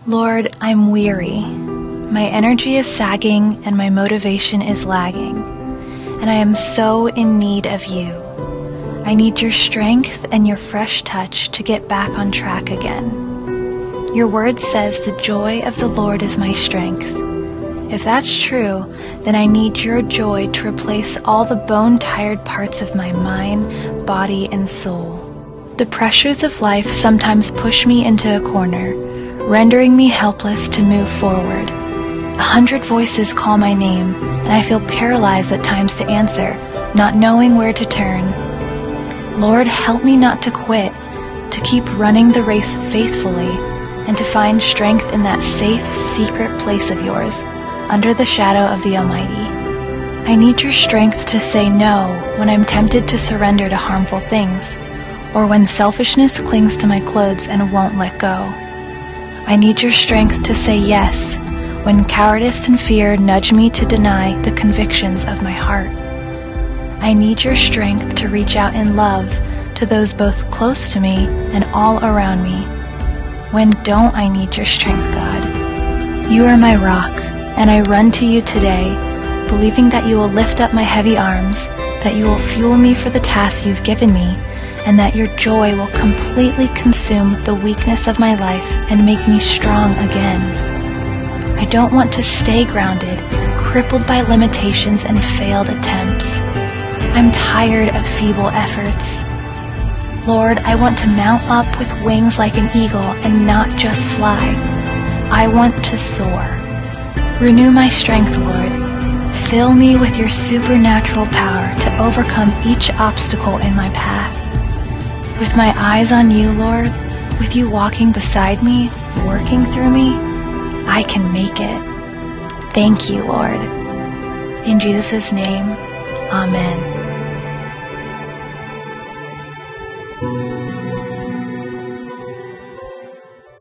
Lord, I'm weary. My energy is sagging and my motivation is lagging, and I am so in need of you. I need your strength and your fresh touch to get back on track again. Your word says the joy of the Lord is my strength. If that's true, then I need your joy to replace all the bone-tired parts of my mind, body, and soul. The pressures of life sometimes push me into a corner, rendering me helpless to move forward. 100 voices call my name, and I feel paralyzed at times to answer, not knowing where to turn. Lord, help me not to quit, to keep running the race faithfully, and to find strength in that safe, secret place of yours, under the shadow of the Almighty. I need your strength to say no when I'm tempted to surrender to harmful things, or when selfishness clings to my clothes and won't let go. I need your strength to say yes when cowardice and fear nudge me to deny the convictions of my heart. I need your strength to reach out in love to those both close to me and all around me. When don't I need your strength, God? You are my rock, and I run to you today, believing that you will lift up my heavy arms, that you will fuel me for the task you've given me, and that your joy will completely consume the weakness of my life and make me strong again. I don't want to stay grounded, crippled by limitations and failed attempts. I'm tired of feeble efforts. Lord, I want to mount up with wings like an eagle and not just fly. I want to soar. Renew my strength, Lord. Fill me with your supernatural power to overcome each obstacle in my path. With my eyes on you, Lord, with you walking beside me, working through me, I can make it. Thank you, Lord. In Jesus' name, Amen.